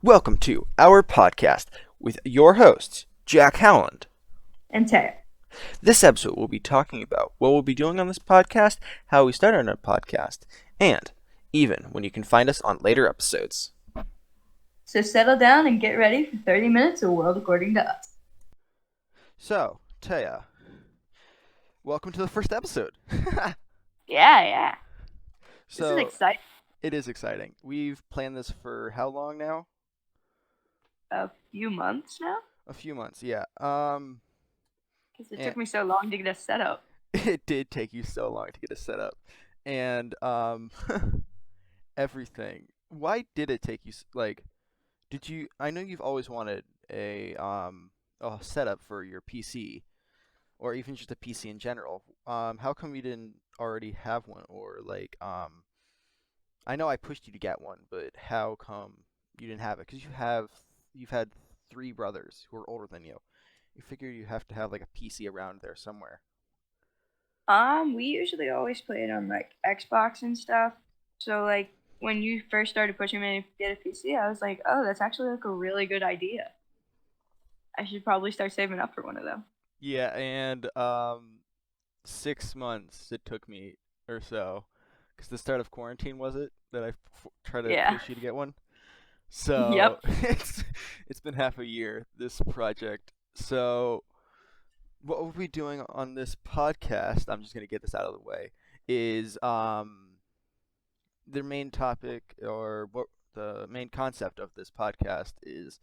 Welcome to our podcast with your hosts, Jack Howland. And Tara. This episode we'll be talking about what we'll be doing on this podcast, how we started on our podcast, and even when you can find us on later episodes. So settle down and get ready for 30 minutes of World According to Us. So, Taya, welcome to the first episode. Yeah. This is So, exciting. it is exciting. We've planned this for how long now? A few months now? A few months, yeah. Because it took me so long to get us set up. It did take you so long to get us set up. And, everything. Why did it take you, did you, I know you've always wanted a setup for your PC, or even just a PC in general. How come you didn't already have one? Or, I know I pushed you to get one, but how come you didn't have it? Because you've had three brothers who are older than you. You figure you have to have, like, a PC around there somewhere. We usually always play it on like Xbox and stuff. So like when you first started pushing me to get a PC, I was like, oh, that's actually like a really good idea. I should probably start saving up for one of them. Yeah, and 6 months it took me or so, because the start of quarantine was it that tried to Yeah. push you to get one. So Yep. it's been half a year this project. So what we'll be doing on this podcast, I'm just gonna get this out of the way, is the main topic, or what the main concept of this podcast is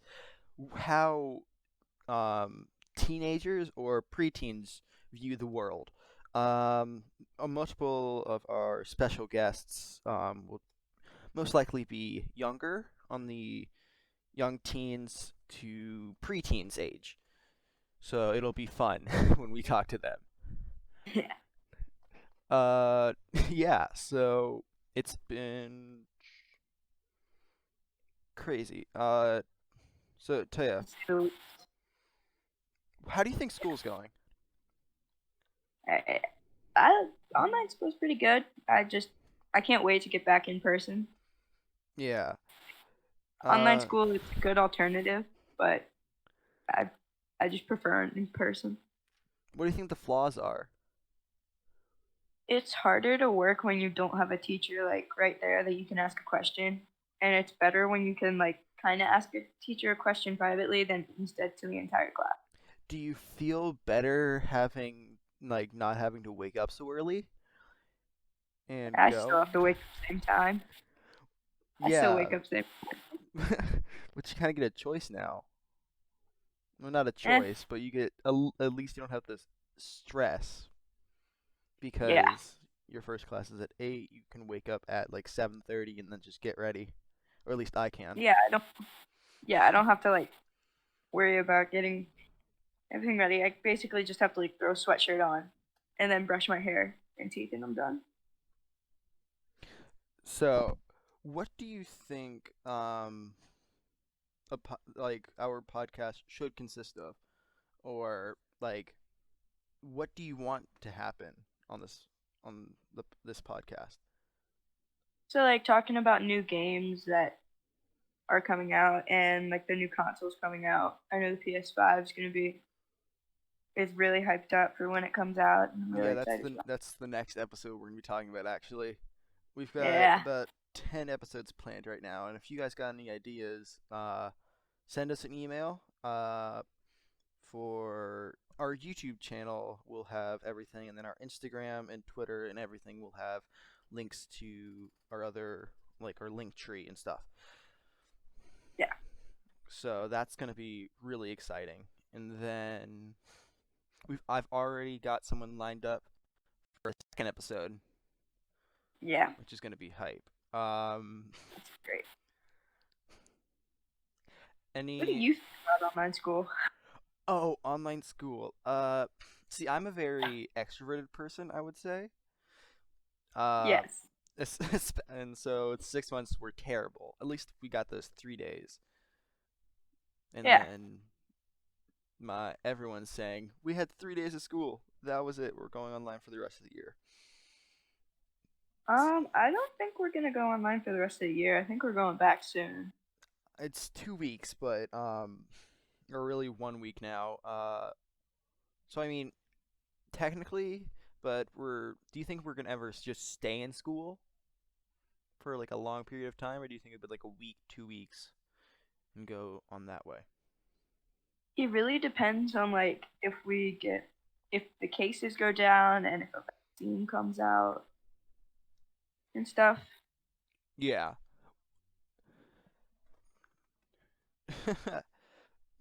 how teenagers or preteens view the world. Multiple of our special guests will most likely be younger, on the young teens to preteens age. So it'll be fun when we talk to them. Yeah. Uh, yeah. So it's been crazy. So Taya, So how do you think school's going? I, I online school's pretty good. I can't wait to get back in person. Yeah. Online Uh, school is a good alternative, but I I just prefer it in person. what do you think the flaws are? It's harder to work when you don't have a teacher like right there that you can ask a question, and it's better when you can like kind of ask a teacher a question privately than instead to the entire class. Do you feel better having, like, not having to wake up so early and I still go? have to wake up the same time. I still Yeah, wake up same. but you kind of get a choice now. Well, not a Eh, choice, but you get at least you don't have this stress, yeah, because your first class is at 8. You can wake up at like 7:30 and then just get ready, or at least I can. yeah. I don't have to like worry about getting everything ready. I basically just have to like throw a sweatshirt on, and then brush my hair and teeth, and I'm done. So, what do you think like our podcast should consist of, or like what do you want to happen on this podcast? So like talking about new games that are coming out and like the new consoles coming out. I know the PS5 is really hyped up for when it comes out, and I'm really Yeah, excited about that's the next episode we're gonna be talking about. Actually, we've it. got Yeah. about 10 episodes planned right now, and if you guys got any ideas, send us an email. For our YouTube channel, we'll have everything, and then our Instagram and Twitter and everything will have links to our other, like, our link tree and stuff. Yeah. So that's gonna be really exciting. And then I've already got someone lined up for a second episode, Yeah. which is gonna be hype. Um, That's great. What do any you think about online school? Oh, online school. See, I'm a very extroverted person, I would say. Uh, Yes. and so 6 months were terrible. At least we got those 3 days, and Yeah. then my everyone's saying we had 3 days of school. That was it. We're going online for the rest of the year. I don't think we're gonna go online for the rest of the year. I think we're going back soon. It's 2 weeks, but or really 1 week now. So I mean, technically, but we're. Do you think we're gonna ever just stay in school for like a long period of time, or do you think it'd be like a week, 2 weeks, and go on that way? It really depends on like if the cases go down and if a vaccine comes out and stuff. Yeah.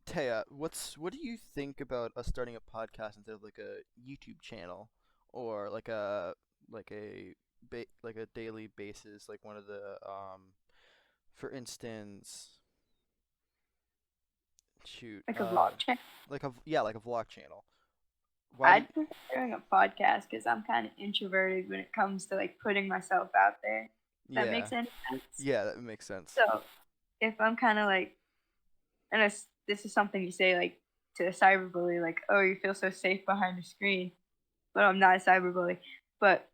Taya, what do you think about us starting a podcast instead of like a YouTube channel or like a daily basis, like one of the for instance, shoot, Like a vlog channel. like a vlog channel. Why do you, I'd prefer doing a podcast because I'm kind of introverted when it comes to like putting myself out there. If that yeah, makes any sense. yeah, that makes sense. So if I'm kind of like, and this is something you say like to a cyberbully, like, oh, you feel so safe behind a screen, but I'm not a cyberbully. But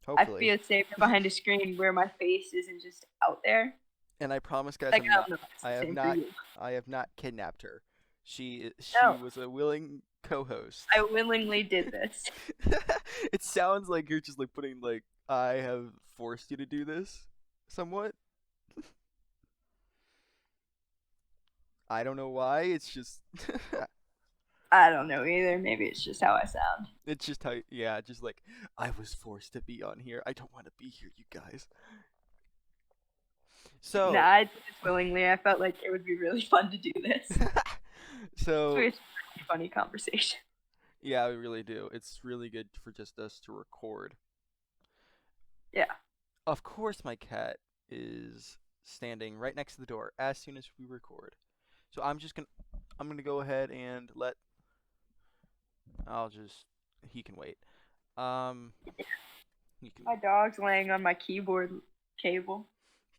I Hopefully. feel safer behind a screen where my face isn't just out there. And I promise, guys, Like I'm I not. don't know if it's I the have same for not. you. I have not kidnapped her. She No, was a willing co-host. I willingly did this. It sounds like you're just like putting like I have forced you to do this, somewhat. I don't know why. It's just. I don't know either. Maybe it's just how I sound. It's just how. Yeah, just like I was forced to be on here. I don't want to be here, you guys. Nah, So. I did this willingly. I felt like it would be really fun to do this. So It's a funny conversation. yeah, we really do. It's really good for just us to record. Yeah. Of course, my cat is standing right next to the door as soon as we record. So I'm gonna go ahead and let I'll just he can wait. Um, you can My dog's laying on my keyboard cable.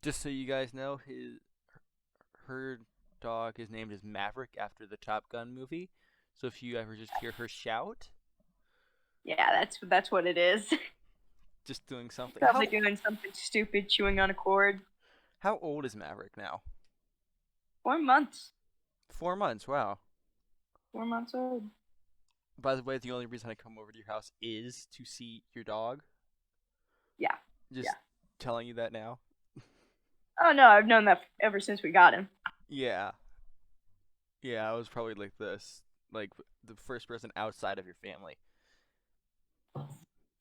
just so you guys know, his her dog is named as Maverick after the Top Gun movie. So if you ever just hear her shout, Yeah, that's what it is. just doing something. Probably doing something stupid, chewing on a cord. How old is Maverick now? 4 months. 4 months. Wow. 4 months old. By the way, the only reason I come over to your house is to see your dog. Yeah. Just Yeah. telling you that now. Oh no, I've known that ever since we got him. Yeah. Yeah, I was probably like this, like the first person outside of your family.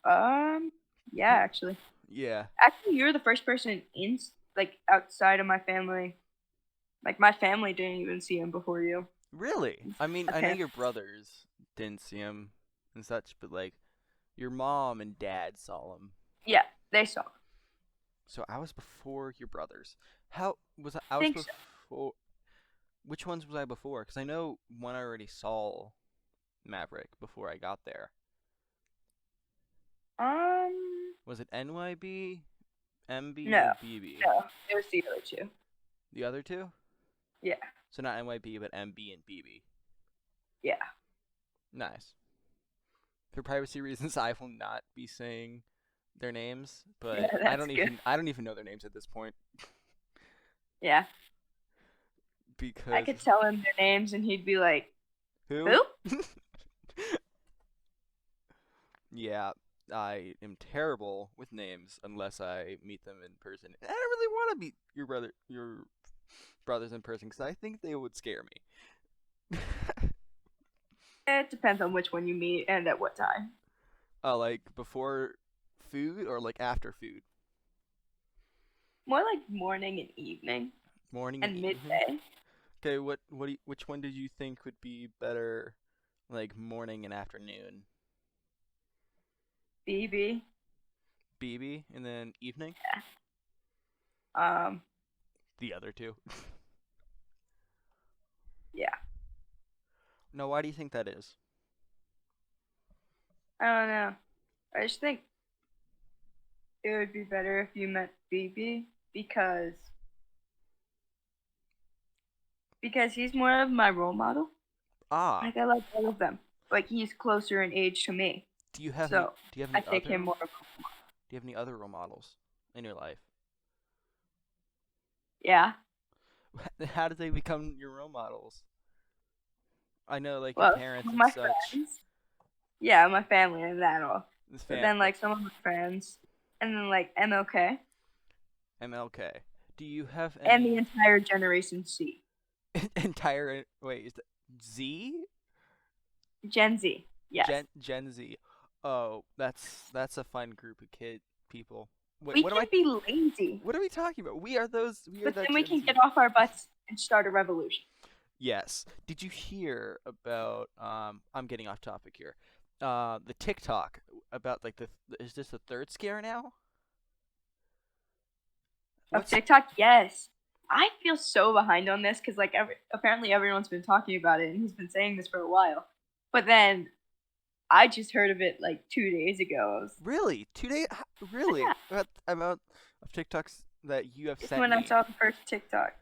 Um, yeah, actually. Yeah. Actually, you're the first person in like outside of my family. Like my family didn't even see him before you. Really? I mean, My I know parents. your brothers didn't see him and such, but like your mom and dad saw him. Yeah, they saw him. So I was before your brothers. How was I? I I was think so. before. Which ones was I before? Because I know one I already saw Maverick before I got there. Was it NYB, MB, No, or BB? no, it was the other two. The other two? Yeah, So not NYB, but MB and BB. yeah, Nice. For privacy reasons, I will not be saying their names, yeah. but That's good. I don't even know their names at this point Yeah, I because could tell him their names and he'd be like, who? "Who?" Yeah, I am terrible with names unless I meet them in person. And I don't really want to meet your brothers in person because I think they would scare me. It depends on which one you meet and at what time. Like before food or like after food? More like morning and evening Morning and and evening. midday. Okay, which one did you think would be better, like morning and afternoon? BB. BB and then evening. Um, The other two. yeah. No, why do you think that is? I don't know. I just think it would be better if you met BB because he's more of my role model. Ah, Like I like all of them. Like he's closer in age to me, so do you have I any take him other more. Of, do you have any other role models in your life? yeah, How did they become your role models? I know, like your Well, some parents of and my such. friends, yeah, my family and that all. This But fam, then like some of my friends, and then like MLK MLK. Do you have and the any entire Generation C, entire wait? Is that Z? Gen Z. Yes, Gen Z. Oh, that's a fun group of people. Wait, we can be lazy, what are we talking about? We are those. We are but that then we Gen can Z. get off our butts and start a revolution. Yes. Did you hear about I'm getting off topic here. The TikTok about like the is this the third scare now? Of What's TikTok, yes. I feel so behind on this because like apparently everyone's been talking about it and he's been saying this for a while. But then I just heard of it like 2 days ago. really? 2 days? Really? Yeah, About amount of TikToks that you have it's sent when I me. saw the first TikTok.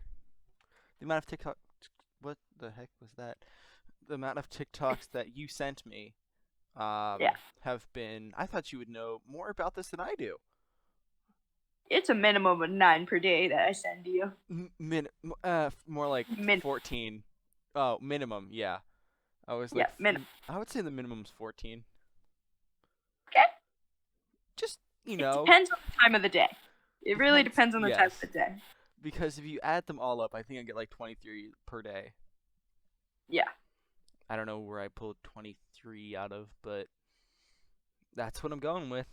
The amount of TikTok what the heck was that? The amount of It's, TikToks that you sent me yeah, have been I thought you would know more about this than I do. it's a minimum of 9 per day that I send you. More like Min, 14. Oh, minimum, yeah. I was like yeah, minimum. I would say the minimum's 14. Okay, Just, it depends on the time of the day. It really depends. depends on the time of Yes. the day. Because if you add them all up, I think I get like 23 per day. Yeah. I don't know where I pulled 23 out of, but that's what I'm going with.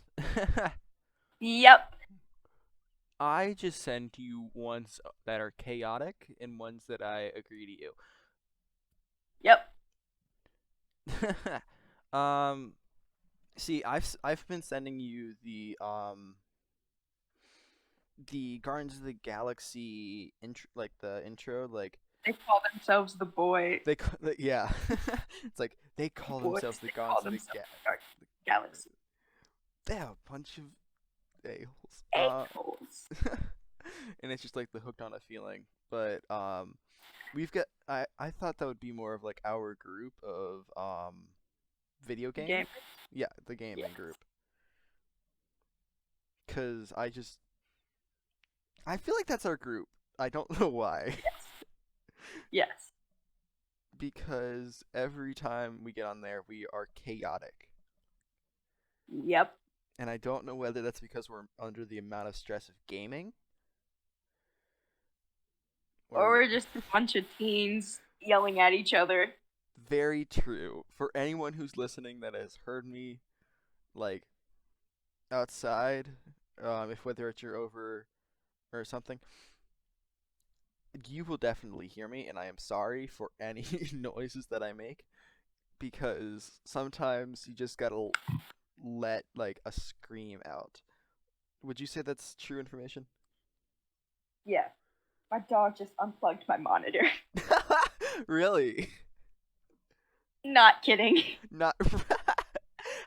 Yep. I just send you ones that are chaotic and ones that I agree Yep. to you. See, I've been sending you the Guardians of the Galaxy intro, like the intro, like They call themselves the boy. yeah, it's like they The call boys. themselves the They call Guardians of the themselves the Guardians of the Galaxy. They're a bunch of a-holes. A-holes. And it's just like the hooked on a feeling. But we've got I thought that would be more of like our group of video game. Game. Yeah, the Yes. gaming group. Cause I feel like that's our group. I don't know why. Yes. Yes. Because every time we get on there, we are chaotic. Yep. And I don't know whether that's because we're under the amount of stress of gaming Or or we're just a bunch of teens yelling at each other. very true. For anyone who's listening that has heard me like outside, if whether it's you're over or something, you will definitely hear me, and I am sorry for any noises that I make because sometimes you just gotta let like a scream out. Would you say that's true information? Yeah. My dog just unplugged my monitor. Really? Not kidding. Not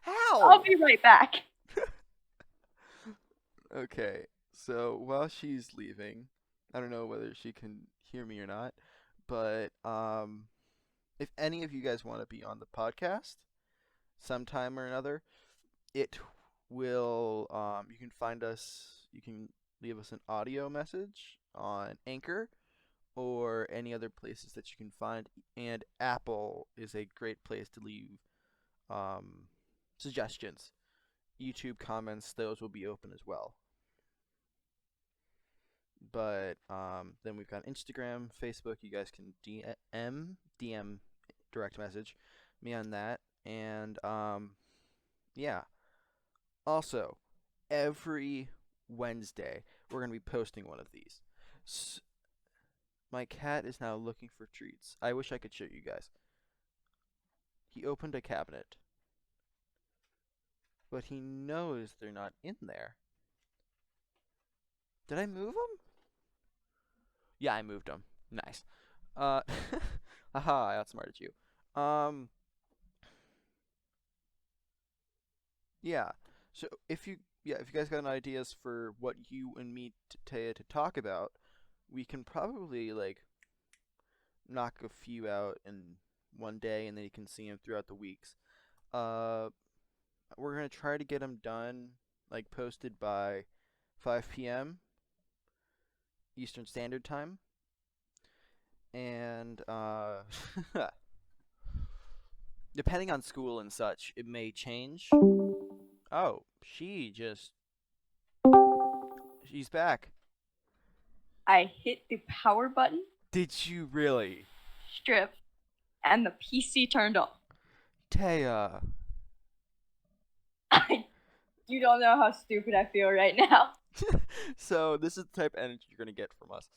I'll how? be right back. Okay, so while she's leaving, I don't know whether she can hear me or not, but if any of you guys want to be on the podcast sometime or another, it will you can find us, you can leave us an audio message on Anchor or any other places that you can find, and Apple is a great place to leave um suggestions. YouTube comments, those will be open as well. But then we've got Instagram, Facebook. You guys can DM, direct message me on that. And yeah. Also, every Wednesday we're gonna be posting one of these. S My cat is now looking for treats. I wish I could show you guys. He opened a cabinet, but he knows they're not in there. Did I move them? Yeah, I moved them. Nice. Uh, haha, I outsmarted you. Um, yeah. So if you guys got any ideas for what you and me to talk about, we can probably like knock a few out in one day, and then you can see them throughout the weeks. Uh, we're gonna try to get them done, like posted by 5 p.m. Eastern Standard Time. and depending on school and such, it may change. Oh, she's back. I hit the power button, Did you really? strip, and the PC turned off. Taya. You don't know how stupid I feel right now. So this is the type of energy you're gonna get from us.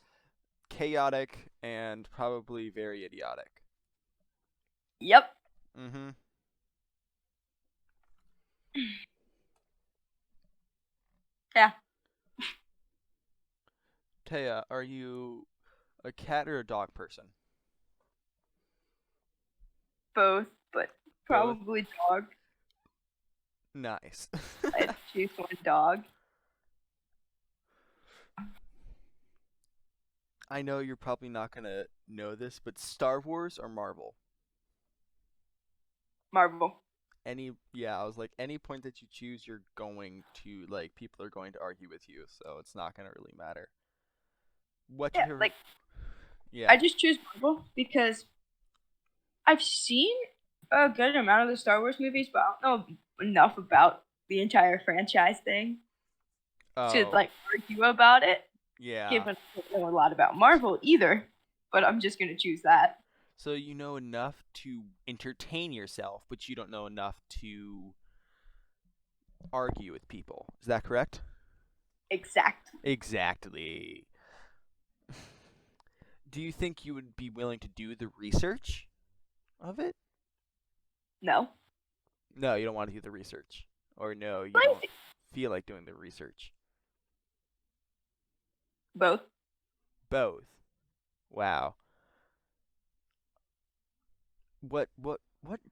Chaotic and probably very idiotic. Yep. Mm-hmm. Yeah, Taya, are you a cat or a dog person? both, but Both. probably dog. Nice. I'd choose one dog. I know you're probably not gonna know this, but Star Wars or Marvel? Marvel. Yeah, I was like, any point that you choose, you're going to like people are going to argue with you, so it's not gonna really matter. What's your Yeah, favorite? like Yeah. I just choose Marvel because I've seen a good amount of the Star Wars movies, but I don't know enough about the entire franchise thing to Oh, like argue about it. yeah. Given I don't know a lot about Marvel either, but I'm just gonna choose that. So you know enough to entertain yourself, but you don't know enough to argue with people. Is that correct? Exactly. Exactly. Do you think you would be willing to do the research of it? No. No, you don't want to do the research. Or no, you don't Lazy. feel like doing the research. Both. Both. Wow. What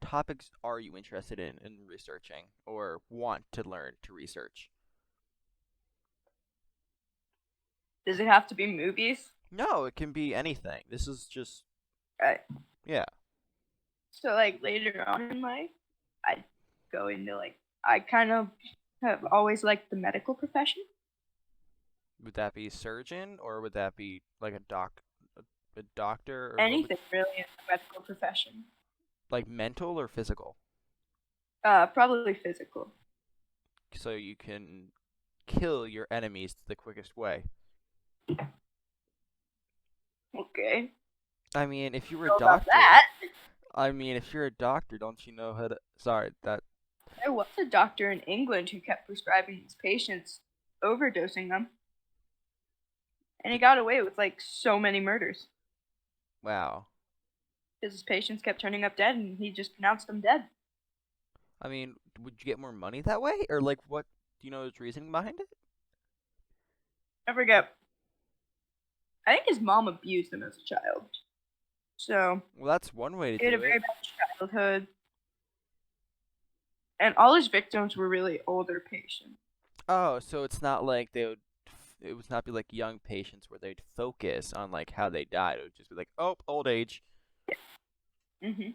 topics are you interested in researching or want to learn to research? Does it have to be movies? No, it can be anything. This is just Right. yeah. So like later on in life, I'd go into like I kind of have always liked the medical profession. Would that be surgeon or would that be like a doctor or what would Anything really in the medical profession. like mental or physical? Probably physical. So you can kill your enemies the quickest way. Okay. I mean, if you were a Know about doctor, that. don't you know how to? Sorry, that. There was a doctor in England who kept prescribing his patients overdosing them, and he got away with like so many murders Wow. because his patients kept turning up dead, and he just pronounced them dead. I mean, would you get more money that way, or like what? Do you know his reasoning behind it? I forget. I think his mom abused him as a child, so Well, that's one way to he had a do it. very bad childhood, and all his victims were really older patients. Oh, so it's not like they would. It would not be like young patients where they'd focus on like how they died. It would just be like, oh, old age. Hmm.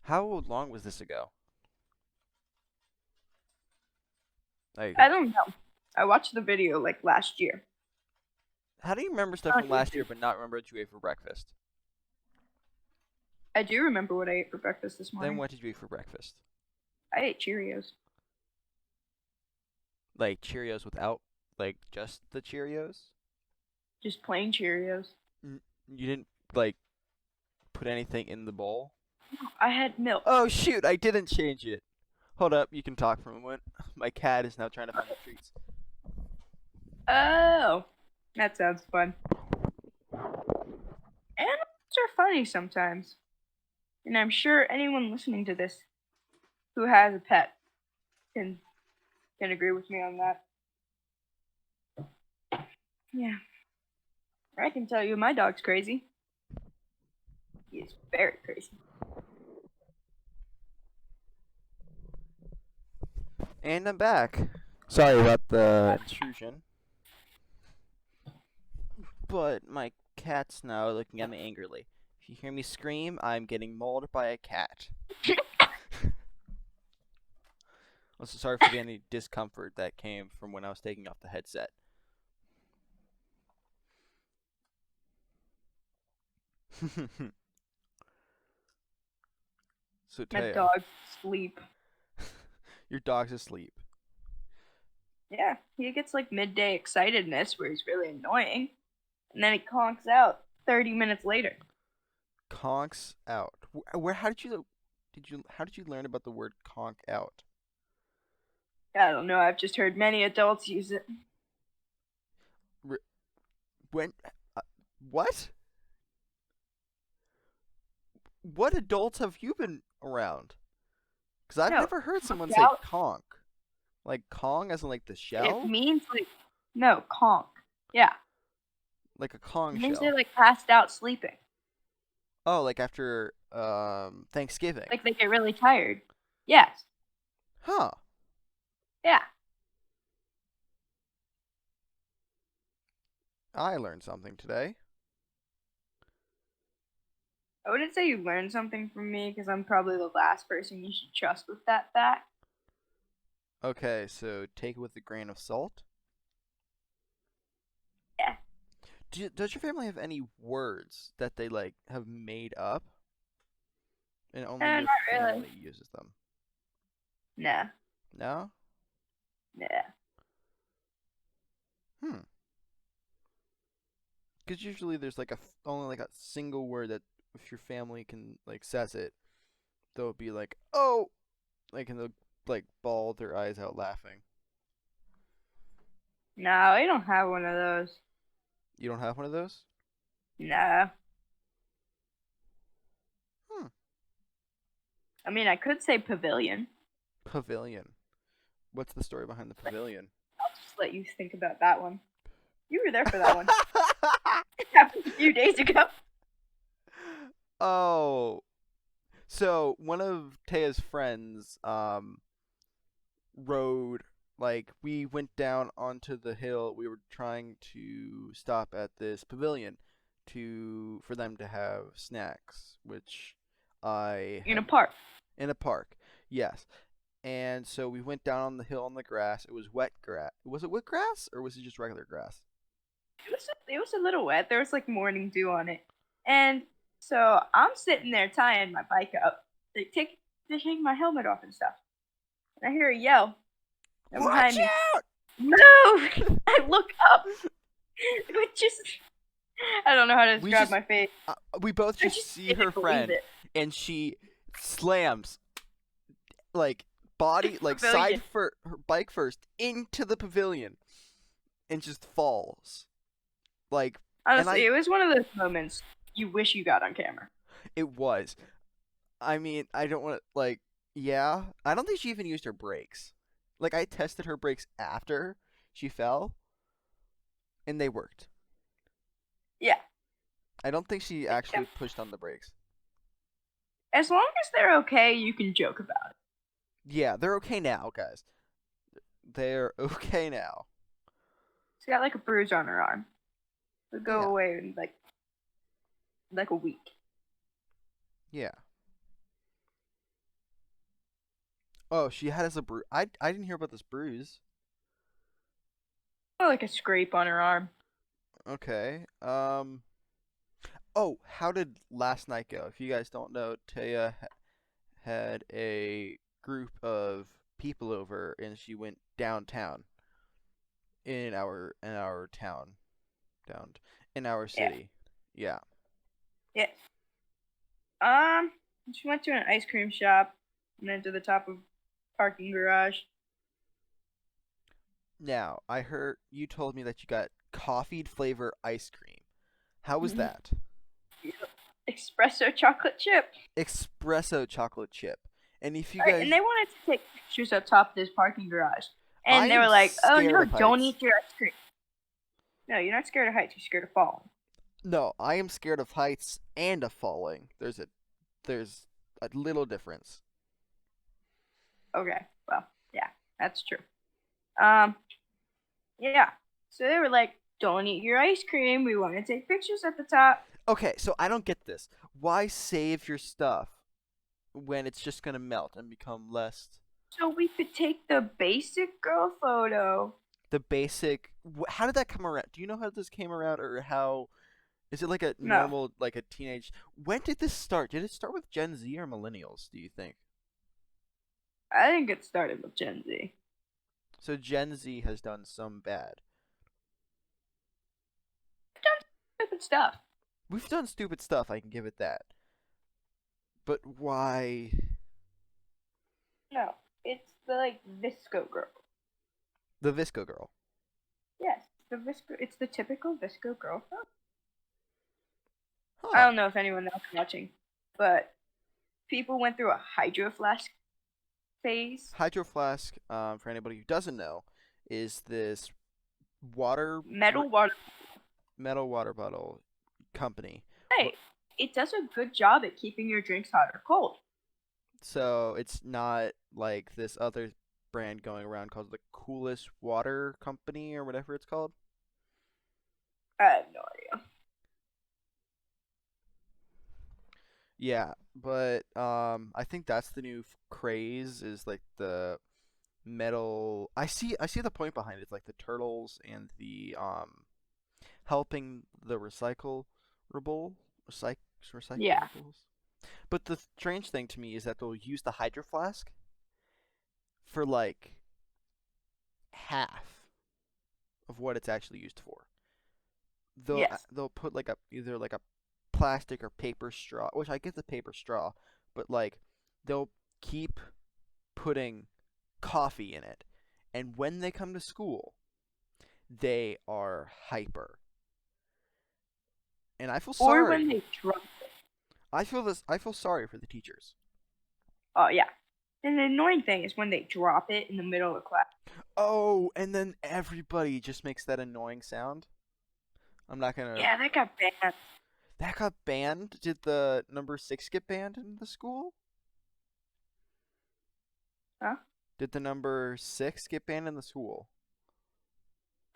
How long was this ago? Like, I don't know. I watched the video like last year how do you remember stuff on from last year YouTube. but not remember what you ate for breakfast? I do remember what I ate for breakfast this Then morning. what did you eat for breakfast? I ate Cheerios. Like Cheerios without, like just the Cheerios? Just plain Cheerios. You didn't like put anything in the bowl? I had milk. Oh shoot, I didn't change it. Hold up, you can talk for a moment. My cat is now trying to find the treats. Oh, that sounds fun. Animals are funny sometimes. And I'm sure anyone listening to this who has a pet can can agree with me on that. Yeah. I can tell you my dog's crazy. He is very crazy. And I'm back. Sorry about the intrusion, but my cat's now looking at me angrily. If you hear me scream, I'm getting mauled by a cat. Also, sorry for any discomfort that came from when I was taking off the headset. So My Taya, dog sleep. your dog's asleep. Yeah, he gets like midday excitedness where he's really annoying, and then he conks out 30 minutes later. Conks out. Where? How did you learn about the word conk out? I don't know, I've just heard many adults use it. R- when? Uh, what? What adults have you been around? Because I've No, never heard someone conked say out, conk. Like Kong as in like the it shell? means like, no, conk. Yeah, Like a Kong it means they're shell. like passed out sleeping. Oh, like after Thanksgiving. Like they get really tired. Yes, Huh. yeah. I learned something today. I wouldn't say you learned something from me because I'm probably the last person you should trust with that fact. Okay, so take it with a grain of salt. Yeah. Does your family have any words that they like have made up and only your Not really. family uses them? Nah, No? nah. Hmm. Because usually there's like only like a single word that if your family can like says it, they'll be like, oh, like and they'll like bawl their eyes out laughing. No, we don't have one of those. You don't have one of those? No. Hmm. I mean, I could say pavilion. Pavilion. What's the story behind the pavilion? I'll just let you think about that one. You were there for that one. It happened a few days ago. Oh, so one of Taya's friends rode like we went down onto the hill. We were trying to stop at this pavilion to for them to have snacks, which I In a had park. in a park. Yes. And so we went down on the hill on the grass. It was wet grass. Was it wet grass or was it just regular grass? It was a little wet. There was like morning dew on it. And so I'm sitting there tying my bike up. They take my helmet off and stuff. And I hear a yell. And Watch behind me, out! move! I look up. It just, I don't know how to We describe just my face. we both I just just see her didn't believe friend it. and she slams like body like Pavilion. side for her bike first into the pavilion and just falls like and Honestly, I it was one of those moments you wish you got on camera. it was I mean I don't want to like yeah I don't think she even used her brakes like I tested her brakes after she fell and they worked. Yeah. I don't think she Yeah. actually pushed on the brakes. As long as they're okay, you can joke about it. Yeah, they're okay now, guys. They're okay now. She's got like a bruise on her arm. It'll go Yeah, away in like a week. yeah. Oh, she had as a bruise. I didn't hear about this bruise. Or like a scrape on her arm. Okay. Oh, how did last night go? If you guys don't know, Taya had a group of people over, and she went downtown in our town, down in our Yeah. city. Yeah. Yeah. She went to an ice cream shop and then to the top of parking garage. Now, I heard you told me that you got coffee flavor ice cream. How was Mhm. that? Espresso chocolate chip. Espresso chocolate chip. And if you All right, and guys, they wanted to take pictures up top of this parking garage. I And they am were like, "Oh scared no, of don't heights. eat your ice cream." No, you're not scared of heights. You're scared of falling. No, I am scared of heights and of falling. There's a little difference. Okay, well, yeah, that's true. Um, yeah. So they were like, "Don't eat your ice cream. We want to take pictures at the top." Okay, so I don't get this. Why save your stuff when it's just gonna melt and become less So we could take the basic girl photo. the basic? How did that come around? Do you know how this came around or how Is it like a No, normal, like a teenage? When did this start? Did it start with Gen Z or millennials, do you think? I think it started with Gen Z. So Gen Z has done some bad. Stupid stuff. We've done stupid stuff, I can give it that. But why? No, it's the like Visco girl. The Visco girl. Yes, the Visco. It's the typical Visco girl. I Huh. don't know if anyone else is watching, but people went through a Hydro Flask phase. Hydro Flask, for anybody who doesn't know, is this water, Metal water. metal water bottle company. Hey, it does a good job at keeping your drinks hot or cold. So it's not like this other brand going around called the Coolest Water Company or whatever it's called. I have no idea. Yeah, but I think that's the new craze is like the metal. I see the point behind it. It's like the turtles and the helping the recyc Yeah. recyclables. But the strange thing to me is that they'll use the hydro flask for like half of what it's actually used for. They'll Yes. they'll put like a either like a plastic or paper straw, which I get the paper straw, but like they'll keep putting coffee in it. And when they come to school, they are hyper. And I feel Or when sorry. they drop. I feel sorry for the teachers. Oh yeah. And the annoying thing is when they drop it in the middle of class. Oh, and then everybody just makes that annoying sound. I'm not gonna. Yeah, that got banned. That got banned? Did the number 6 get banned in the school? Huh? Did the number 6 get banned in the school?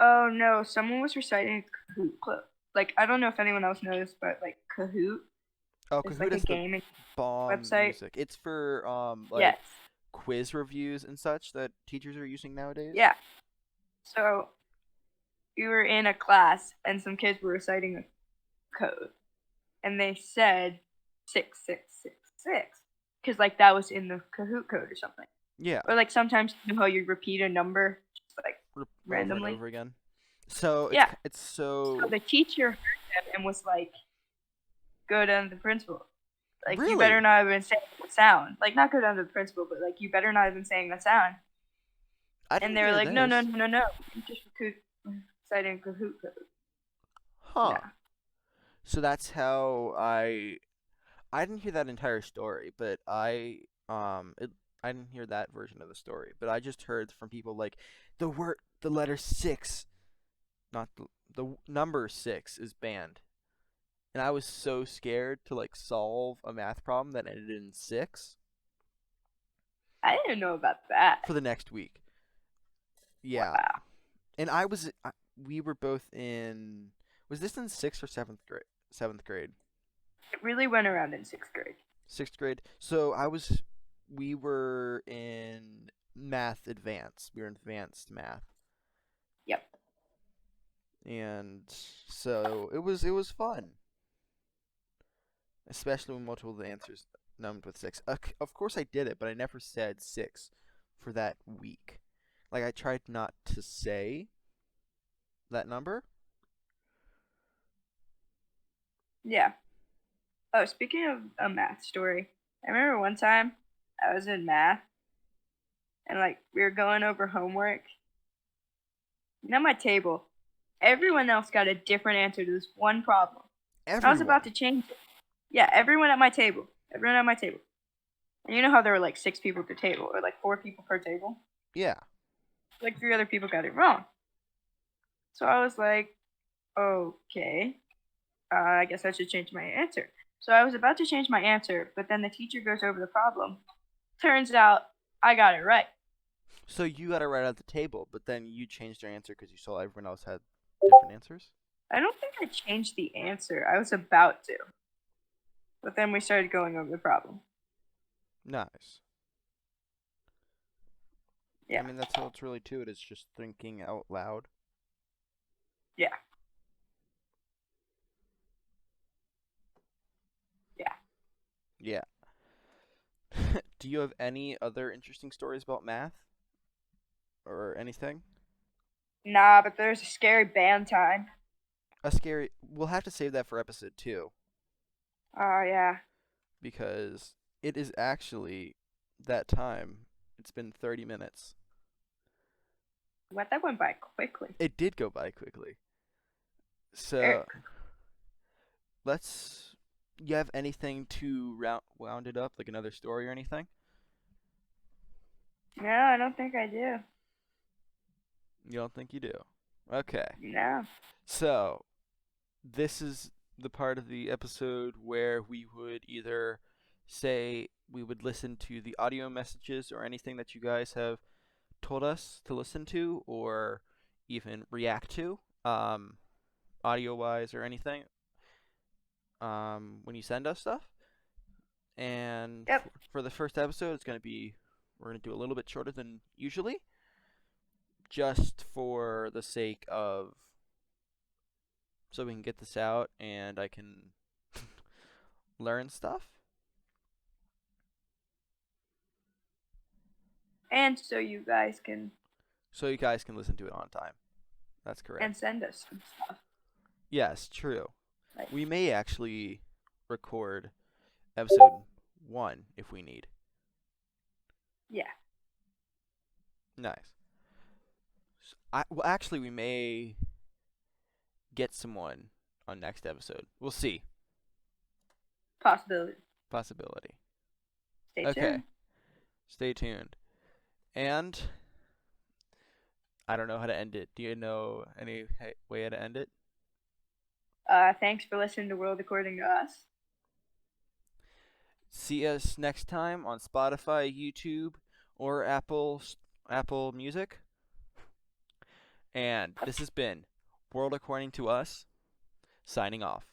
Oh no, someone was reciting Kahoot clip. Like I don't know if anyone else knows, but like Kahoot Oh, is Kahoot like a is the gaming bomb website. music. It's for like Yes. quiz reviews and such that teachers are using nowadays. Yeah. So we were in a class and some kids were reciting a code and they said 6666 because like that was in the Kahoot code or something. Yeah, Or like sometimes you know how you repeat a number just like over and randomly. over again. So Yeah. it's So so the teacher heard them and was like, "Go down to the principal. Like you better really. not have been saying that sound. Like not go down to the principal, but like you better not have been saying that sound." I And didn't they were hear like, "No, no, this. no, no, no. You just reciting Kahoot code." Huh. Yeah. So that's how I didn't hear that entire story, but I didn't hear that version of the story, but I just heard from people like the letter 6, not the number 6 is banned. And I was so scared to like solve a math problem that ended in 6 I didn't know about that. for the next week. Yeah. Wow. And we were both in, was this in 6th or 7th grade? 7th grade. It really went around in sixth grade. 6th grade. We were in math advanced. We were in advanced math. Yep. And so it was fun, especially when multiple of the answers numbed with 6. Of course I did it, but I never said 6 for that week. Like I tried not to say that number. Yeah. Oh, speaking of a math story, I remember one time I was in math and like we were going over homework. And at my table, everyone else got a different answer to this one problem. I was about Everyone. to change it. Yeah, everyone at my table. Everyone at my table. And you know how there were like 6 people at the table, or like 4 people per table? Yeah. Like 3 other people got it wrong. So I was like, okay, I guess I should change my answer. So I was about to change my answer, but then the teacher goes over the problem. Turns out I got it right. So you got it right at the table, but then you changed your answer because you saw everyone else had different answers. I don't think I changed the answer. I was about to. But then we started going over the problem. Nice. I Yeah. mean, that's all it's really to it. It's just thinking out loud. Yeah. Yeah. Do you have any other interesting stories about math or anything? Nah, but there's a scary band time. A scary. We'll have to save that for episode 2 Oh yeah. because it is actually that time. It's been 30 minutes. What, that went by quickly. It did go by quickly. Very So let's. You have anything to round it up, like another story or anything? No, I don't think I do. You don't think you do? Okay. No. So this is the part of the episode where we would either say we would listen to the audio messages or anything that you guys have told us to listen to, or even react to, audio wise or anything, when you send us stuff. And Yep. for the first episode, it's going to be, we're going to do a little bit shorter than usually, just for the sake of, so we can get this out and I can learn stuff. And so you guys can So you guys can listen to it on time. That's and correct. send us some stuff. Yes, true. Like, We may actually record episode 1 if we need. yeah, Nice. Well, actually, we may get someone on next episode. We'll see. possibility. Possibility. Stay Okay. tuned. Stay tuned. And I don't know how to end it. Do you know any way how to end it? Thanks for listening to World According to Us. See us next time on Spotify, YouTube, or Apple Music. And this has been World According to Us, signing off.